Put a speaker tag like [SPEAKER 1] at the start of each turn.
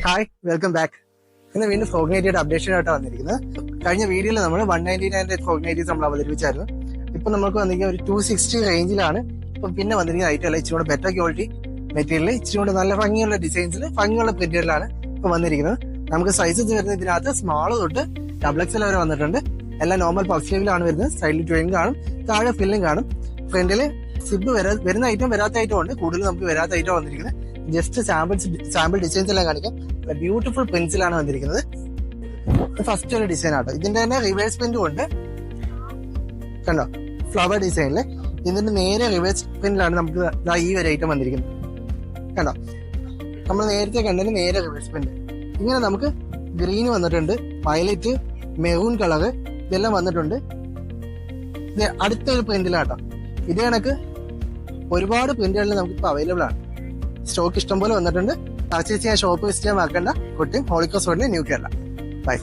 [SPEAKER 1] Hi, welcome back. ഇന്ന് വീണ്ടും ഫോഗ്നൈറ്റിയുടെ updation ആയിട്ടാണ് വന്നിരിക്കുന്നത്. കഴിഞ്ഞ വീഡിയോയിൽ നമ്മൾ 199 ഫോഗ്നൈറ്റീസ് നമ്മൾ അവതരിപ്പിച്ചായിരുന്നു. ഇപ്പൊ നമുക്ക് വന്നിരിക്കുന്ന ഒരു 260 റേഞ്ചിലാണ് ഇപ്പം പിന്നെ വന്നിരിക്കുന്ന ഐറ്റം അല്ല. ഇച്ചിരി കൂടെ ബെറ്റർ ക്വാളിറ്റി മെറ്റീരിയൽ, ഇച്ചിരി കൂടെ നല്ല ഭംഗിയുള്ള ഡിസൈൻസിൽ ഭംഗിയുള്ള പ്രിന്റുകളിലാണ് ഇപ്പൊ വന്നിരിക്കുന്നത്. നമുക്ക് സൈസസ് വരുന്നത് ഇതിനകത്ത് സ്മാൾ തൊട്ട് XXL വരെ വന്നിട്ടുണ്ട്. എല്ലാം നോർമൽ പഫ് സ്ലീവിലാണ് വരുന്നത്. സൈഡിൽ ട്വയിൻ കാണും, താഴെ ഫില്ലും കാണും. ഫ്രണ്ടില് സിബ് വരുന്ന ഐറ്റം വരാത്ത ഐറ്റം ഉണ്ട്. കൂടുതൽ നമുക്ക് വരാത്ത ഐറ്റം വന്നിരിക്കുന്നത്. ജസ്റ്റ് സാമ്പിൾ ഡിസൈൻസ് എല്ലാം കാണിക്കാം. ബ്യൂട്ടിഫുൾ പ്രിന്റ്സിലാണ് വന്നിരിക്കുന്നത്. ഫസ്റ്റ് ഒരു ഡിസൈൻ ആട്ടോ. ഇതിന്റെ തന്നെ റിവേഴ്സ് പ്രിന്റും ഉണ്ട്. കണ്ടോ, ഫ്ലവർ ഡിസൈനില് ഇതിന്റെ നേരെ റിവേഴ്സ് പ്രിന്റിലാണ് നമുക്ക് ഈ ഒരു ഐറ്റം വന്നിരിക്കുന്നത്. കണ്ടോ, നമ്മൾ നേരത്തെ കണ്ടതിന് നേരെ റിവേഴ്സ് പ്രിന്റ്. ഇങ്ങനെ നമുക്ക് ഗ്രീൻ വന്നിട്ടുണ്ട്, വയലറ്റ്, മെറൂൺ കളറ് ഇതെല്ലാം വന്നിട്ടുണ്ട്. അടുത്തൊരു പ്രിന്റിലാട്ടോ. ഇത് കണക്ക് ഒരുപാട് പ്രിന്റുകളിൽ നമുക്ക് ഇപ്പൊ അവൈലബിൾ ആണ്. സ്റ്റോക്ക് ഇഷ്ടംപോലെ വന്നിട്ടുണ്ട്. പർച്ചേസ് ചെയ്യാൻ ഷോപ്പ് വിസിറ്റ് ചെയ്യാൻ മറക്കണ്ട. കൊട്ടിയം ഹോളിക്രോസ് റോഡിലെ ന്യൂ കേരള. ബൈ.